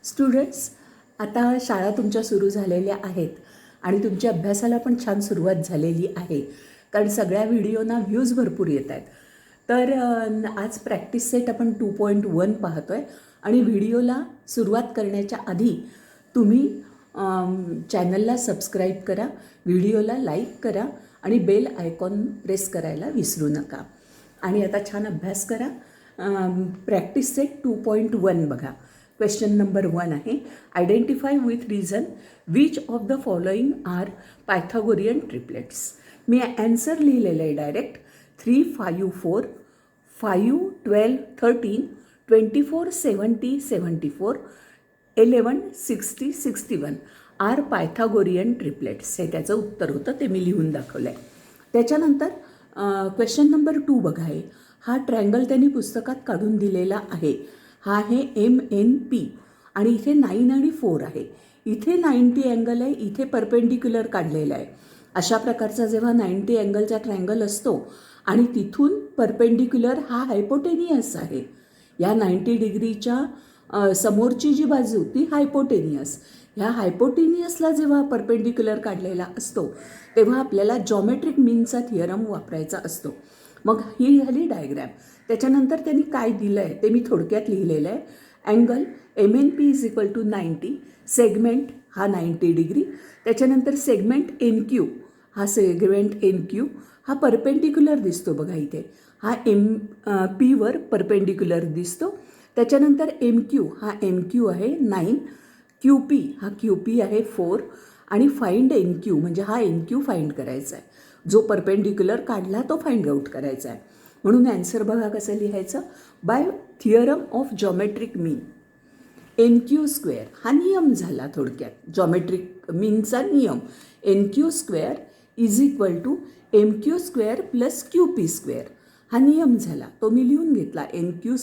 Students, आता शाळा तुमच्या सुरू झालेल्या आहेत आणि तुमच्या अभ्यासाला पण छान सुरुवात झालेली आहे, कारण सगळ्या व्हिडिओना व्ह्यूज भरपूर येत आहेत. तर आज प्रॅक्टिस सेट आपण 2.1 पाहतो आहे आणि व्हिडिओला सुरुवात करण्याच्या आधी तुम्ही चॅनलला सबस्क्राईब करा, व्हिडिओला लाईक करा आणि बेल आयकॉन प्रेस करायला विसरू नका. आणि आता छान अभ्यास करा. प्रॅक्टिस सेट 2.1 बघा. क्वेश्चन नंबर 1 आहे, identify with reason which of the following are Pythagorean triplets. मी ॲन्सर लिहिलेलं आहे डायरेक्ट. 3, 5, 4, 5, 12, 13, 24, 70, 74, 11, 60, 61 R Pythagorean triplets. हे त्याचं उत्तर होतं, ते मी लिहून दाखवलं आहे. त्याच्यानंतर क्वेश्चन नंबर 2 बघा आहे. हा ट्रँगल त्यांनी पुस्तकात काढून दिलेला आहे. हा आहे MNP आणि इथे 9 आणि 4 आहे. इथे 90 अँगल आहे, इथे परपेंडिक्युलर काढलेला आहे. अशा प्रकारचा जेव्हा 90 अँगलचा ट्रँगल असतो आणि तिथून परपेंडिक्युलर हा हायपोटेनियस आहे. या 90 डिग्रीच्या समोरची जी बाजू ती हायपोटेनियस. ह्या हायपोटेनियसला जेव्हा परपेंडिक्युलर काढलेला असतो तेव्हा आपल्याला जॉमेट्रिक मीनचा थिअरम वापरायचा असतो. मग ही झाली डायग्रॅम. त्याच्यानंतर त्यांनी काय दिलं आहे ते मी थोडक्यात लिहिलेलं आहे. अँगल MNP = 90, सेगमेंट हा 90 डिग्री. त्याच्यानंतर सेगमेंट NQ, हा सेगमेंट NQ हा परपेंडिक्युलर दिसतो बघा इथे. हा P परपेंडिक्युलर दिसतो. त्याच्यानंतर MQ हा MQ आहे 9, QP हा QP आहे 4 आणि फाइंड NQ म्हणजे हा NQ फाइंड करायचा आहे. जो परपेंडिक्युलर काढला तो फाइंड आउट करायचा आहे. म्हणून ॲन्सर बघा कसं लिहायचं. By theorem of geometric mean NQ² हा नियम झाला थोडक्यात. जॉमेट्रिक मीनचा नियम NQ² = MQ² + QP² हा नियम झाला. तो मी लिहून घेतला. NQ²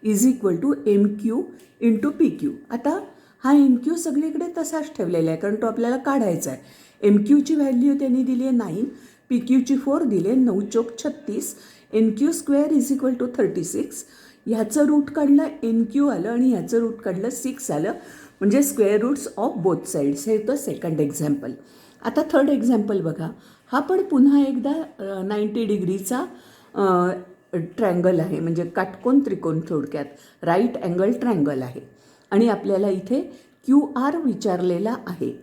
= MQ × PQ. आता हा NQ सगळीकडे तसाच ठेवलेला आहे कारण तो आपल्याला काढायचा आहे. MQची व्हॅल्यू त्यांनी दिली आहे 9, PQची 4 दिले, 9 चोक 36, NQ² = 36. ह्याचं रूट काढलं NQ आलं आणि ह्याचं रूट काढलं 6 आलं, म्हणजे square roots of both sides. हे होतं सेकंड एक्झाम्पल. आता थर्ड एक्झाम्पल बघा. हा पण पुन्हा एकदा 90 डिग्रीचा ट्रँगल आहे, म्हणजे काटकोन त्रिकोण, थोडक्यात राईट अँगल ट्रँगल आहे. आणि आपल्याला इथे QR विचारलेला आहे.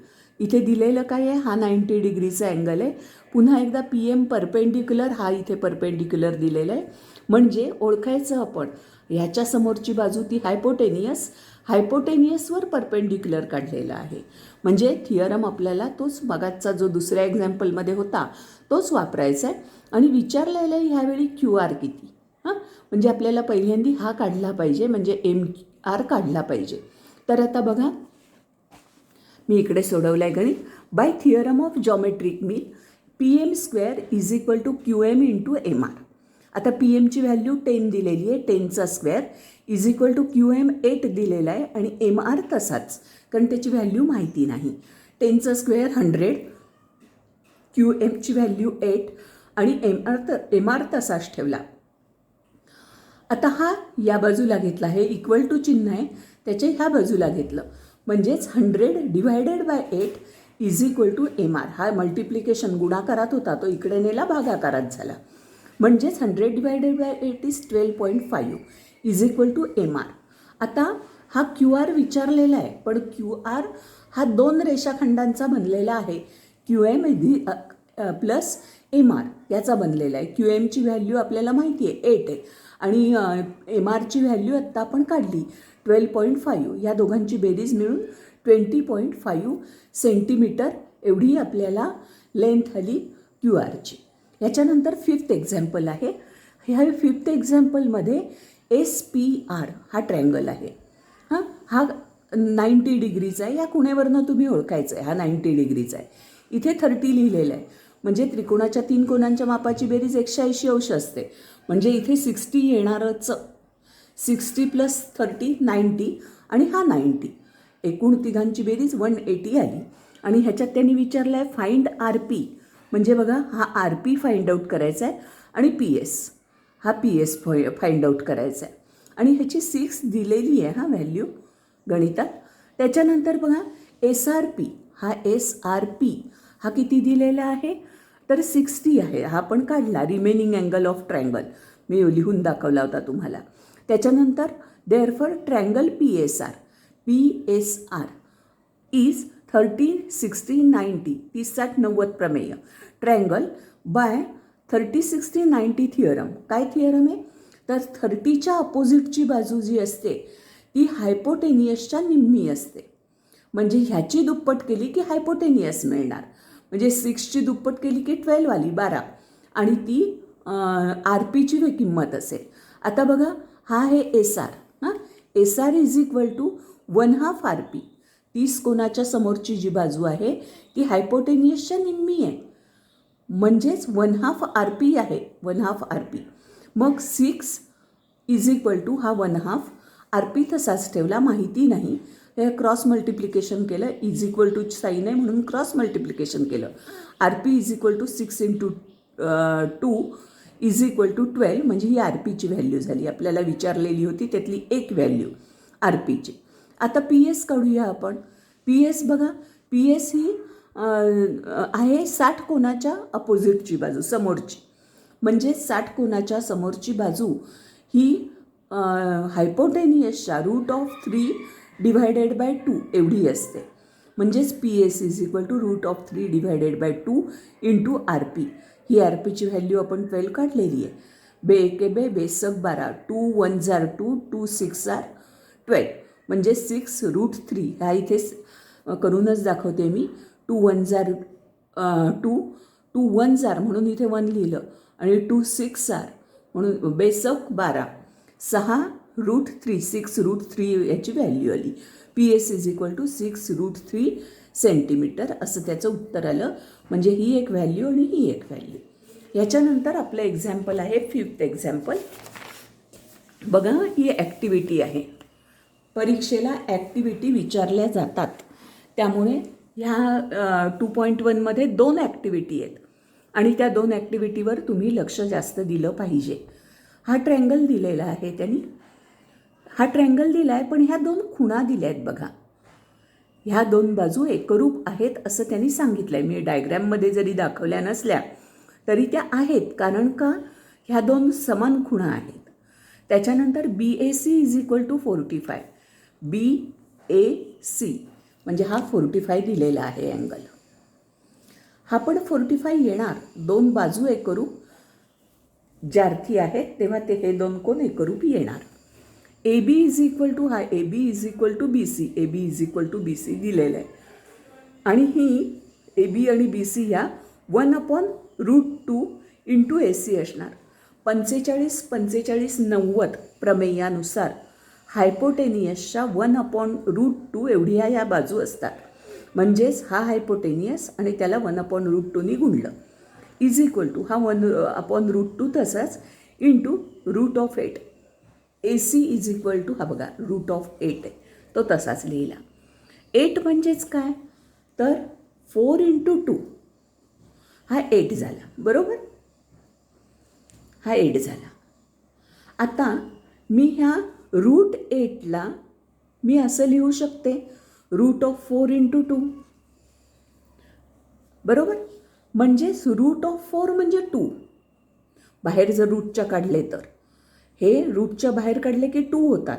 इथे दिलेलं काय आहे, हा 90 डिग्रीचा अँगल आहे. पुन्हा एकदा PM परपेंडिक्युलर, हा इथे परपेंडिक्युलर दिलेला आहे. म्हणजे ओळखायचं आपण ह्याच्या समोरची बाजू ती हायपोटेनियस, हायपोटेनियसवर परपेंडिक्युलर काढलेला आहे. म्हणजे थिअरम आपल्याला तोच मगाचा जो दुसऱ्या एक्झाम्पलमध्ये होता तोच वापरायचा आहे. आणि विचारलेलं आहे ह्यावेळी QR किती. म्हणजे आपल्याला पहिल्यांदा हा काढला पाहिजे, म्हणजे MR काढला पाहिजे. तर आता बघा मी इकडे सोडवलं आहे गणित. By theorem of geometric mean PM² = QM × MR. आता PMची व्हॅल्यू 10 दिलेली आहे, 10चा स्क्वेअर = QM 8 दिलेला आहे आणि MR तसाच, कारण त्याची व्हॅल्यू माहिती नाही. 10चा स्क्वेअर 100, QMची व्हॅल्यू 8 आणि MR तसाच ठेवला. आता हा या बाजूला घेतला आहे, इक्वल टू चिन्ह आहे त्याच्या ह्या बाजूला घेतलं, म्हणजेच 100 / 8 = MR. हा मल्टिप्लिकेशन गुणाकारात होता, तो इकडे नेला भागाकारात झाला. म्हणजेच 100 / 8 = 12.5 = MR. आता हा QR विचारलेला आहे, पण QR हा 2 रेषाखंडांचा बनलेला आहे. QM + MR याचा बनलेला आहे. QMची व्हॅल्यू आपल्याला माहिती आहे 8 आहे आणि MRची व्हॅल्यू आत्ता आपण काढली 12.5. या दोघांची बेरीज मिळून 20.5 सेंटीमीटर एवढी आपल्याला लेंथ आली QRची. याच्यानंतर 5th एक्झाम्पल आहे. ह्या 5th एक्झाम्पलमध्ये SPR हा ट्रँगल आहे. हा 90 डिग्रीचा आहे. या खुणेवरनं तुम्ही ओळखायचं आहे हा 90 डिग्रीचा आहे. इथे 30 लिहिलेलं आहे, म्हणजे त्रिकोणाच्या 3 कोणांच्या मापाची बेरीज 180 अंश असते. म्हणजे इथे 60 येणारच. 60 + 30 90 आणि हा 90. एकूण तिघांची बेरीज 180 आली. आणि ह्याच्यात त्यांनी विचारलं आहे फाइंड RP. म्हणजे बघा हा RP फाइंड आउट करायचा आहे आणि PS हा PS फाइंड आउट करायचा आहे. आणि ह्याची 6 दिलेली आहे व्हॅल्यू. गणितात. त्याच्यानंतर बघा SRP, हा SRP हा किती दिलेला आहे तर 60 आहे. हा पण काढला, रिमेनिंग अँगल ऑफ ट्रायंगल मी लिहून दाखवला होता तुम्हाला. त्याच्यानंतर देअरफॉर ट्रायंगल PSR इज 30, 60, 90 30, 60, 90 प्रमेय. Triangle by 30, 60, 90 theorem. काय थिअरम आहे तर 30च्या अपोजिटची बाजू जी असते ती हायपोटेनियसच्या निम्मी असते. म्हणजे ह्याची दुप्पट केली की हायपोटेनियस मिळणार. म्हणजे 6ची दुप्पट केली की 12 वाली 12 आणि ती RPची किंमत असेल. आता बघा हा आहे SR. हां, SR is equal to 1/2 RP. 30 कोणाच्या समोरची जी बाजू आहे ती हायपोटेनियसच्या निम्मी आहे, म्हणजेच 1/2 RP आहे. 1/2 RP. मग 6 इज इक्वल टू हा 1/2 RP तसाच ठेवला, माहिती नाही. हे क्रॉस मल्टिप्लिकेशन केलं, इज इक्वल टू साईन आहे म्हणून क्रॉस मल्टिप्लिकेशन केलं. RP is equal to 6 into 2 is equal to 12. म्हणजे ही RPची व्हॅल्यू झाली. आपल्याला विचारलेली होती त्यातली एक व्हॅल्यू RPची. आता PS काढूया आपण. PS बघा, PS ही आहे 60 कोनाच्या अपोजिटची बाजू, समोरची. म्हणजे 60 कोनाच्या समोरची बाजू ही हायपोटेनियसच्या √3 डिव्हायडेड बाय 2 एवढी असते. म्हणजेच PS is equal to √3 divided by 2 into RP. ही RPची व्हॅल्यू आपण 12 काढलेली आहे. बे एके बे बेसक 12, 2 1 जार 2, 2 6 जार 12. म्हणजे 6√3 ह्या इथे करूनच दाखवते मी. 2 1 जार 2, 2 1 जार म्हणून इथे 1 लिहिलं आणि 2 6 जार म्हणून बेसक 12, 6√3 6√3 याची व्हॅल्यू आली. PS is equal to 6√3 centimetre असं त्याचं उत्तर आलं. म्हणजे ही एक व्हॅल्यू आणि ही एक व्हॅल्यू. याच्यानंतर आपलं एक्झाम्पल आहे 5th एक्झाम्पल. बघा ही ॲक्टिव्हिटी आहे. परीक्षेला ॲक्टिव्हिटी विचारल्या जातात, त्यामुळे ह्या 2.1मध्ये 2 ॲक्टिव्हिटी आहेत आणि त्या 2 ॲक्टिव्हिटीवर तुम्ही लक्ष जास्त दिलं पाहिजे. हा ट्रँगल दिलेला आहे त्यांनी. हा ट्रँगल दिला आहे पण ह्या 2 खुणा दिल्या आहेत बघा. ह्या 2 बाजू एकरूप आहेत असं त्यांनी सांगितलं आहे. मी डायग्रॅममध्ये जरी दाखवल्या नसल्या तरी त्या आहेत, कारण का ह्या 2 समान खुणा आहेत. त्याच्यानंतर BAC is equal to 45. BAC म्हणजे हा 45 दिलेला आहे अँगल. हा पण 45 येणार. 2 बाजू एकरूप ज्यार्थी आहेत तेव्हा ते हे 2 कोण एकरूप येणार. AB इज इक्वल टू हा AB is equal to BC. AB is equal to BC दिलेलं आहे आणि ही AB आणि BC ह्या 1/√2 इंटू AC असणार. 45, 45, 90 प्रमेयानुसार हायपोटेनियसच्या 1/√2 एवढ्या या बाजू असतात. म्हणजेच हा हायपोटेनियस आणि त्याला 1/√2 गुणलं इज इक्वल टू हा 1/√2 तसाच into √8. AC is equal to हा बघा √8 आहे तो तसाच लिहिला. 8 म्हणजेच काय तर 4 इंटू 2 हा 8 झाला. बरोबर, हा 8 झाला. आता मी ह्या √8ला मी असं लिहू शकते √4 इंटू 2. बरोबर, म्हणजेच √4 म्हणजे 2. बाहेर जर रूटच्या काढले तर हे रूटच्या बाहेर काढले की 2 होतात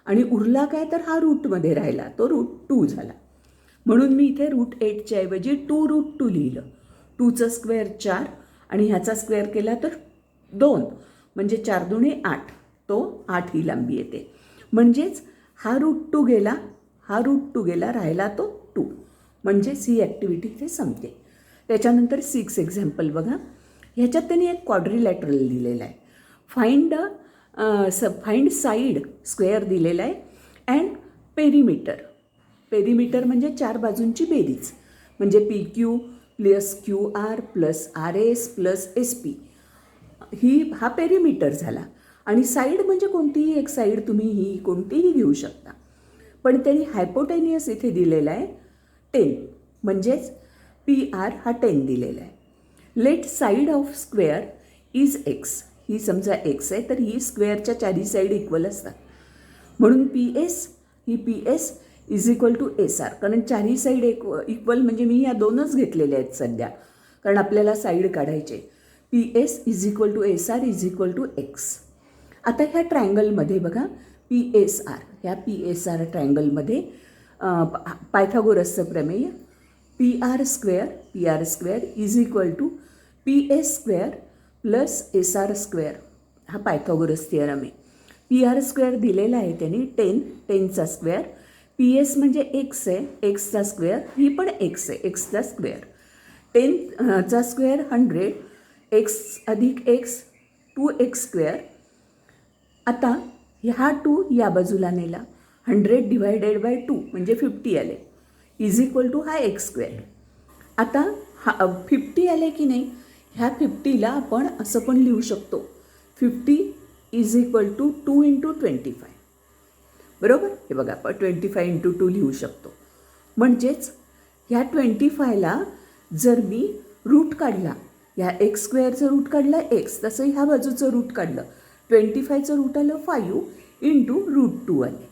आणि उरला काय तर हा रूटमध्ये राहिला तो √2 झाला. म्हणून मी इथे √8च्या ऐवजी 2√2 लिहिलं. 2चा स्क्वेअर 4 आणि ह्याचा स्क्वेअर केला तर 2 म्हणजे 4 दुणे 8, तो 8 ही लांबी येते. म्हणजेच हा √2 गेला, हा √2 गेला, राहिला तो 2. म्हणजेच ही ॲक्टिव्हिटी इथे संपते. त्याच्यानंतर 6 एक्झाम्पल बघा. ह्याच्यात त्यांनी एक क्वाड्रिलॅटरल दिलेला आहे. फाइंड साईड स्क्वेअर दिलेला आहे अँड पेरिमीटर. पेरिमीटर म्हणजे 4 बाजूंची बेरीज, म्हणजे PQ plus QR plus RS plus SP हा पेरिमीटर झाला. आणि साईड म्हणजे कोणतीही एक साईड तुम्ही ही कोणतीही घेऊ शकता. पण त्यांनी हायपोटेनियस इथे दिलेला आहे 10, म्हणजेच PR हा 10 दिलेला आहे. Let side of square is X. ही समजा X आहे तर ही स्क्वेअरच्या 4 साईड इक्वल असतात. म्हणून PS ही P S is equal to S R, कारण चारही साईड इक्वल म्हणजे मी या दोनच घेतलेल्या आहेत सध्या, कारण आपल्याला साईड काढायचे. P S is equal to S R is equal to X. आता ह्या ट्रायंगलमध्ये बघा पी एस आर, ह्या पी एस आर ट्रायंगलमध्ये पायथागोरसचं प्रमेय P R square is equal to P S square plus S R square, हा पायथागोरस थिअरम आहे. पी आर स्क्वेअर दिलेला आहे त्यांनी 10चा स्क्वेअर. पी एस म्हणजे एक्स आहे, एक्सचा स्क्वेअर, ही पण एक्स आहे, एक्सचा स्क्वेअर. 10चा स्क्वेअर 100, एक्स अधिक एक्स 2x स्क्वेअर. आता ह्या 2 या बाजूला नेला, 100 डिवायडेड बाय 2 म्हणजे 50 आले, इज इक्वल टू हा एक्स स्क्वेअर. आता हा 50 आले की नाही, ह्या 50ला आपण असं पण लिहू शकतो, 50 इज इक्वल टू 2 × 25. बरोबर, हे बघा आपण 25 × 2 लिहू शकतो. म्हणजेच ह्या 25ला जर मी रूट काढला, ह्या एक्स स्क्वेअरचं रूट काढलं एक्स, तसं ह्या बाजूचं रूट काढलं, 25चं रूट आलं 5 × √2 आले.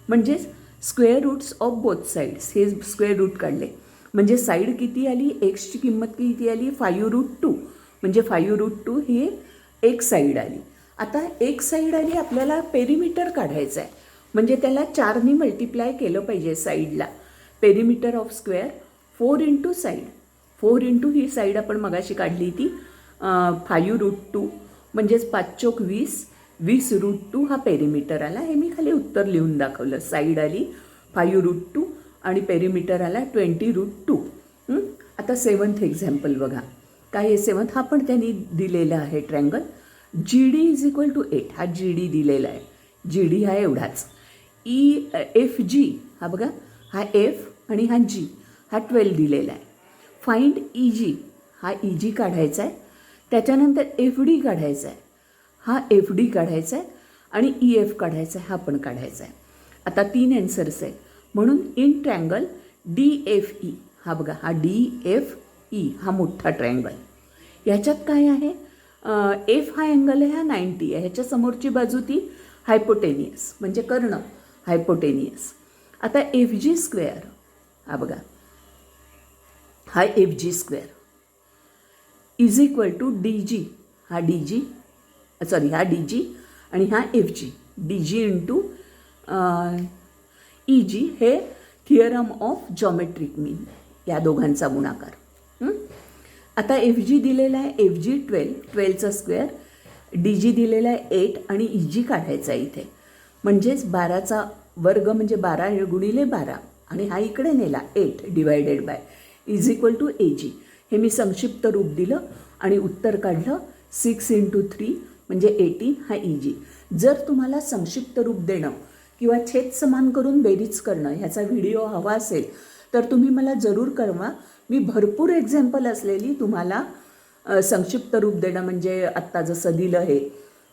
म्हणजेच square roots of both sides, हे स्क्वेअर रूट काढले म्हणजे साईड किती आली, एक्सची किंमत किती आली 5√2, म्हणजे 5√2 ही एक साईड आली. आता एक साईड आली, आपल्याला पेरिमीटर काढायचं आहे, म्हणजे त्याला 4ने मल्टिप्लाय केलं पाहिजे साईडला. Perimeter of square 4 × side, 4 × he side आपण मगाशी काढली ती 5√2, म्हणजेच 5 चोक 20, 20√2 हा पेरिमीटर आला. हे मी खाली उत्तर लिहून दाखवलं. साईड आली 5√2 आणि पेरिमीटर आला 20√2. आता 7th एक्झाम्पल बघा, काय आहे 7th, हा पण त्यांनी दिलेला आहे triangle. G D is equal to 8, हा जी डी दिलेला आहे, जी डी हा एवढाच. एफ जी हा बघा, हा एफ आणि हा जी हा 12 दिलेला आहे. फाइंड ई जी, हा ई जी काढायचा आहे. त्याच्यानंतर एफ डी काढायचा आहे, हा एफ डी काढायचा आहे आणि ई एफ काढायचा आहे, हा पण काढायचा आहे. आता 3 ॲन्सर्स आहे, म्हणून in triangle D F E, हा बघा हा डी एफ ई हा मोठा ट्रँगल. ह्याच्यात काय आहे, एफ हा अँगल आहे, हा 90 आहे. ह्याच्या समोरची बाजू ती हायपोटेनियस म्हणजे कर्ण हायपोटेनियस. आता एफ जी स्क्वेअर, हा बघा हा F G square is equal to D G, हा डी जी सॉरी हा डी जी आणि हा F G, D G into E G, हे थिअरम ऑफ जॉमेट्रिक मीन, या दोघांचा गुणाकार. आता एफ जी दिलेला आहे, एफ जी 12चा स्क्वेअर, डी जी दिलेला आहे 8 आणि ई जी काढायचा आहे इथे. म्हणजेच 12चा वर्ग म्हणजे 12 × 12 आणि हा इकडे नेला 8 divided by is equal to A G. हे मी संक्षिप्त रूप दिलं आणि उत्तर काढलं 6 × 3 म्हणजे 18, हा ई जी. जर तुम्हाला संक्षिप्त रूप देणं किंवा छेद समान करून बेरीज करणं ह्याचा व्हिडिओ हवा असेल तर तुम्ही मला जरूर कळवा. मी भरपूर एक्झाम्पल असलेली तुम्हाला संक्षिप्त रूप देणं म्हणजे आत्ता जसं दिलं आहे,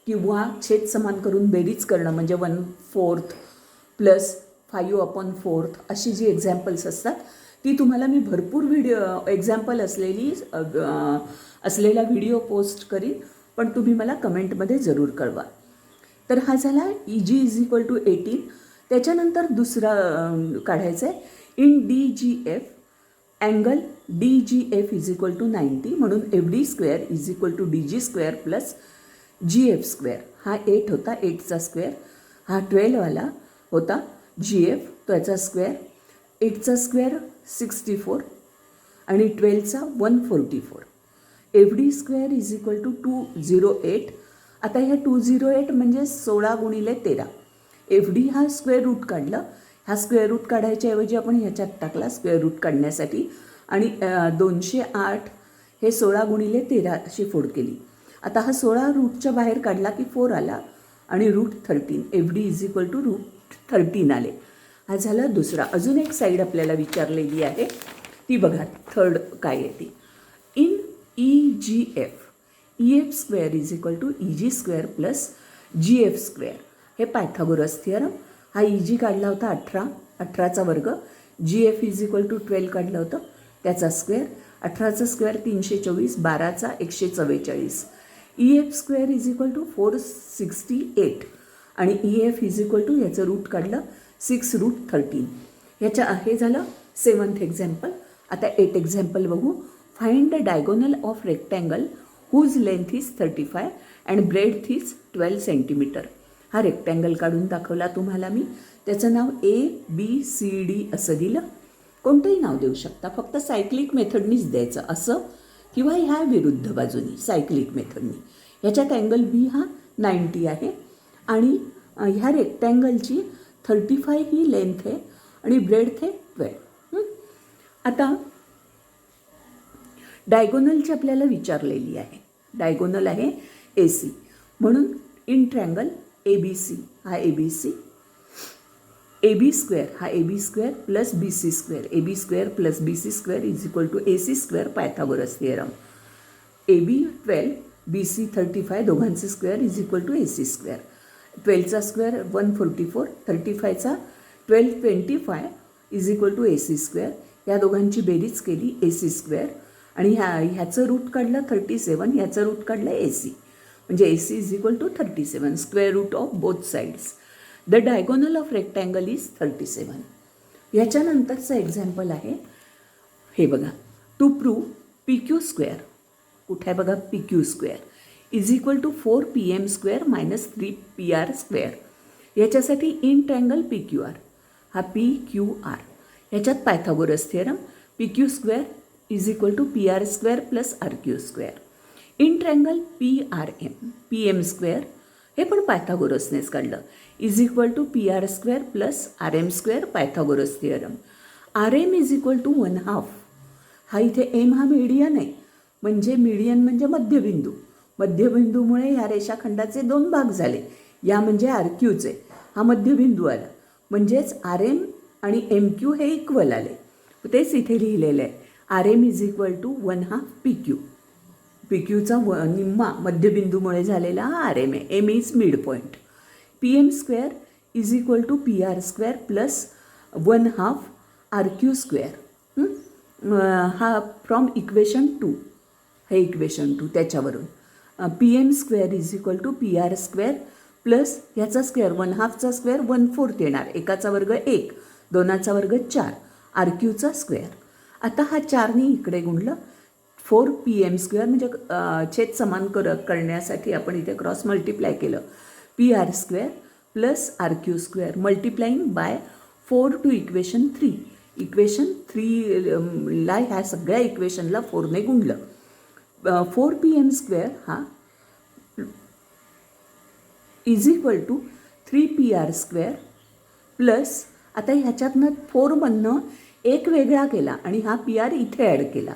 किंवा छेद समान करून बेरीज करणं म्हणजे 1/4 प्लस 5/4 अशी जी एक्झाम्पल्स असतात ती तुम्हाला मी भरपूर एक्झाम्पल असलेला व्हिडिओ पोस्ट करीन, पण तुम्ही मला कमेंटमध्ये जरूर कळवा. तर हा झाला E G is equal to 18. त्याच्यानंतर दुसरा काढायचं आहे, in D G F angle D G F is equal to 90, म्हणून F D square is equal to D G square plus G F square. हा 8 होता, 8चा स्क्वेअर, हा 12वाला होता जी एफ, त्याचा स्क्वेअर, 8चा स्क्वेअर 64 आणि 12चा 144. F D square is equal to 208. आता ह्या 208 म्हणजे 16 × 13. एफ डी हा स्क्वेअर रूट काढलं, हा स्क्वेअर रूट काढायच्या ऐवजी आपण ह्याच्यात टाकला स्क्वेअर रूट काढण्यासाठी, आणि 208 हे 16 × 13 अशी फोड केली. आता हा 16 रूटच्या बाहेर काढला की 4 आला आणि √13, F D is equal to √13 आले. हा झाला दुसरा. अजून एक साईड आपल्याला विचारलेली आहे, ती बघा थर्ड काय आहे ती. In E G F, E F square is equal to E G square plus G F square, हे पायथागोरस थिअरम. हा ई जी काढला होता 18चा वर्ग, G F is equal to 12 काढलं होतं त्याचा स्क्वेअर, 18चा स्क्वेअर 324, 12चा 144. E F square is equal to 468 आणि E F is equal to याचं रूट काढलं 6√13. हे झालं 7th एक्झाम्पल. आता 8th एक्झाम्पल बघू. Find the diagonal of rectangle whose length is 35 and breadth is 12 centimetre. हा रेक्टँगल काढून दाखवला तुम्हाला मी. त्याचं नाव ABCD असं दिलं. कोणतंही नाव देऊ शकता, फक्त सायक्लिक मेथडनीच द्यायचं असं, किंवा ह्या विरुद्ध बाजूनी सायक्लिक मेथडनी. ह्याच्यात अँगल B हा 90 आहे आणि ह्या रेक्टँगलची 35 ही लेंथ आहे आणि ब्रेडथ आहे 12. आता डायगोनलची आपल्याला विचारलेली आहे. डायगोनल आहे AC, म्हणून इन ट्रँगल ABC हा ABC, AB स्क्वेअर हा AB square plus BC square, AB square plus BC square is equal to AC square, Pythagoras theorem. AB 12 BC 35 दोघांचे square is equal to AC square. 12चा square 144, 35चा 1225 is equal to AC square. या दोघांची बेरीज केली AC square आणि ह्याचं route काढलं 37, ह्याचं रूट काढलं AC, म्हणजे AC is equal to 37, square root of both sides. The diagonal of rectangle is 37. ह्याच्यानंतरचं एक्झाम्पल आहे हे बघा. टू प्रूव्ह PQ स्क्वेअर, कुठे आहे बघा, PQ square is equal to 4PM square minus 3PR square. याच्यासाठी इन ट्रँगल PQR हा PQR. ह्याच्यात Pythagoras theorem, PQ square is equal to PR square plus RQ square. In triangle PRM PM square, हे पण पायथागोरसनेच काढलं, is equal to PR square plus RM square, Pythagoras theorem. RM is equal to 1/2. हा इथे M हा median आहे, म्हणजे median म्हणजे मध्यबिंदू. मध्यबिंदूमुळे ह्या रेषाखंडाचे 2 भाग झाले. या म्हणजे RQचे, हा मध्यबिंदू आला, म्हणजेच RM आणि MQ हे इक्वल आले. तेच इथे लिहिलेलं आहे. RM is equal to 1/2 PQ. PQचा निम्मा मध्यबिंदूमुळे झालेला हा RM आहे. M is mid point. PM square is equal to PR square plus 1/2 RQ square. हा फ्रॉम इक्वेशन 2, हे इक्वेशन 2 त्याच्यावरून. PM square is equal to PR square plus ह्याचा स्क्वेअर 1/2चा स्क्वेअर 1/4 येणार. एकाचा वर्ग 1, दोनाचा वर्ग 4, RQचा स्क्वेअर. आता हा 4नी इकडे गुणलं, 4PM स्क्वेअर म्हणजे छेद समान करण्यासाठी आपण इथे क्रॉस मल्टिप्लाय केलं. PR square plus RQ square multiplying by 4 to equation 3. Equation 3ला ह्या सगळ्या इक्वेशनला 4ने गुणलं. 4PM स्क्वेअर हा is equal to 3PR square plus, आता ह्याच्यातनं 4मधनं एक वेगळा केला आणि हा PR इथे ॲड केला.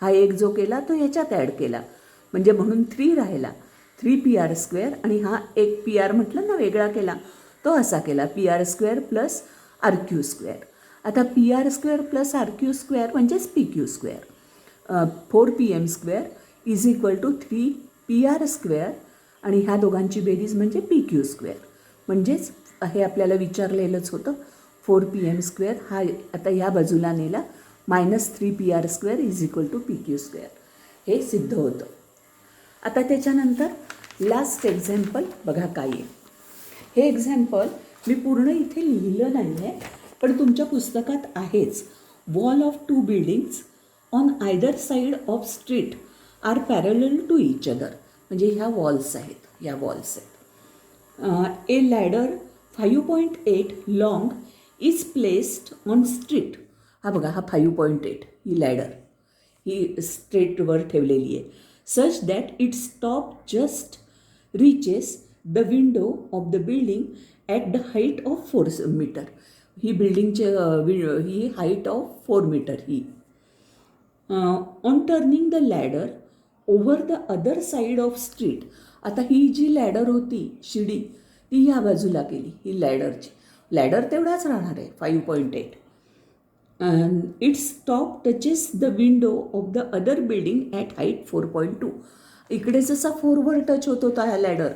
हा एक जो केला तो ह्याच्यात ॲड केला, म्हणजे म्हणून 3 राहिला. 3PR स्क्वेअर आणि हा एक PR म्हटलं ना वेगळा केला, तो असा केला PR square plus RQ square. आता PR square plus RQ square म्हणजेच PQ square. 4PM square is equal to 3PR square आणि ह्या दोघांची बेरीज म्हणजे PQ स्क्वेअर. म्हणजेच हे आपल्याला विचारलेलंच होतं. 4PM स्क्वेअर हा आता ह्या बाजूला नेला, minus 3PR square is equal to PQ square. हे सिद्ध होतं. आता त्याच्यानंतर लास्ट एक्झाम्पल बघा काय आहे. हे एक्झाम्पल मी पूर्ण इथे लिहिलं नाही आहे, पण तुमच्या पुस्तकात आहेच. Wall of 2 buildings on either side of street are parallel to each other. म्हणजे ह्या वॉल्स आहेत, या वॉल्स आहेत. A ladder 5.8 long is placed on street. हा बघा, हा 5.8 ही लॅडर ही स्ट्रीटवर ठेवलेली आहे. Such that its top just reaches the window of the building at the height of 4 meter. ही बिल्डिंगचे ही हाईट ऑफ 4 मीटर ही. On turning the ladder over the other side of street. आता ही जी लॅडर होती शिडी ती ह्या बाजूला केली. ही लॅडरची लॅडर तेवढाच राहणार आहे 5.8. It's top touches the window of the other building at height 4.2. इकडे जसा 4वर टच होत होता ह्या लॅडर,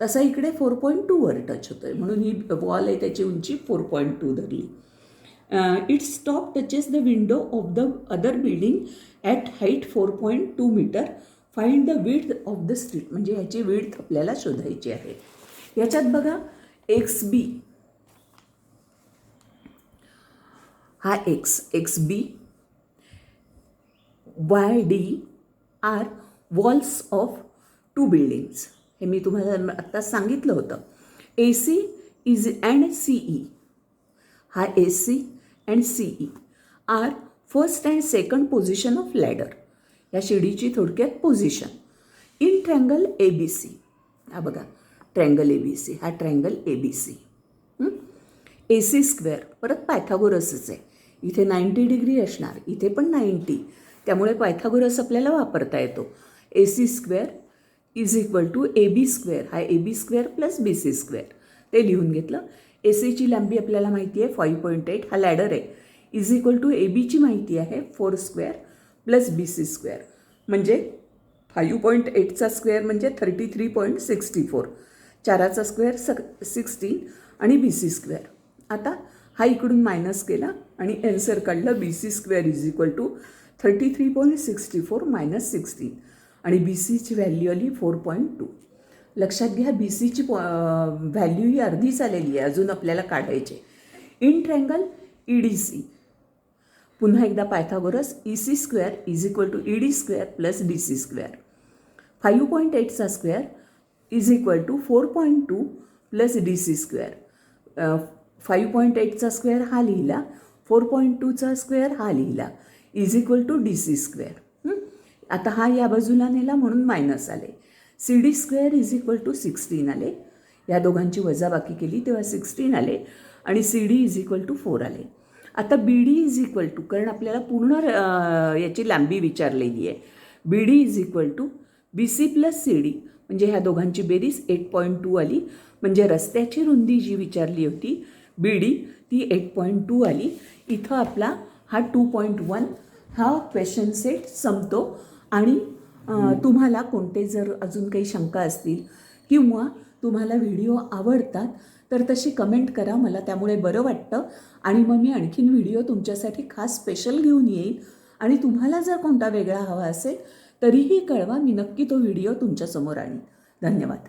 तसा इकडे 4.2वर टच होतो आहे, म्हणून ही वॉल आहे त्याची उंची 4.2 धरली. It's top touches the window of the other building at height 4.2 metre. Find the width of the street. म्हणजे ह्याची विड्थ आपल्याला शोधायची आहे. याच्यात बघा XB हा X B, Y D are walls of 2 buildings. हे मी तुम्हाला आत्ता सांगितलं होतं. A C is and C E, हा A C and C E are first and second position of ladder. या शिडीची थोडक्यात position in triangle A B C. हा बघा ट्रँगल ए बी सी, हा triangle A B C. A C square परत पायथागोरसच आहे. इथे 90 डिग्री असणार, इथे पण 90, त्यामुळे पायथागोरस आपल्याला वापरता येतो. A C square is equal to A B square, हा A B square plus B C square, ते लिहून घेतलं. ए सीची लांबी आपल्याला माहिती आहे 5.8, हा लॅडर आहे. इज इक्वल टू ए बीची माहिती आहे 4 square plus B C square, म्हणजे 5.8चा स्क्वेअर म्हणजे 33.64, 4चा स्क्वेअर 16 आणि बी सी स्क्वेअर. आता हा इकडून मायनस केला आणि एन्सर काढलं. B C square is equal to 33.64 minus 16 आणि बी सीची व्हॅल्यू आली 4.2. लक्षात घ्या बी सीची व्हॅल्यू ही अर्धीच आलेली आहे, अजून आपल्याला काढायचे. In triangle E D C, पुन्हा एकदा Pythagoras, E C square is equal to E D square plus D C square. 5.8चा square is equal to 4.2 plus D C square. 5.8चा स्क्वेअर हा लिहिला, 4.2चा स्क्वेअर हा लिहिला, is equal to D C square. आता हा या बाजूला नेला म्हणून मायनस आले. C D square is equal to 16 आले. या दोघांची वजाबाकी केली तेव्हा 16 आले आणि C D is equal to 4 आले. आता B D is equal to, कारण आपल्याला पूर्ण याची लांबी विचारलेली आहे, B D is equal to B C plus C D, म्हणजे ह्या दोघांची बेरीज 8.2 आली. म्हणजे रस्त्याची रुंदी जी विचारली होती बी डी ती 8.2 आली. इथं आपला हा 2.1 हा क्वेश्चन सेट संपतो. आणि तुम्हाला कोणते जर अजून काही शंका असतील किंवा तुम्हाला व्हिडिओ आवडतात तर तशी कमेंट करा, मला त्यामुळे बरं वाटतं आणि मग मी आणखीन व्हिडिओ तुमच्यासाठी खास स्पेशल घेऊन येईन. आणि तुम्हाला जर कोणता वेगळा हवा असेल तरीही कळवा, मी नक्की तो व्हिडिओ तुमच्यासमोर आणीन. धन्यवाद.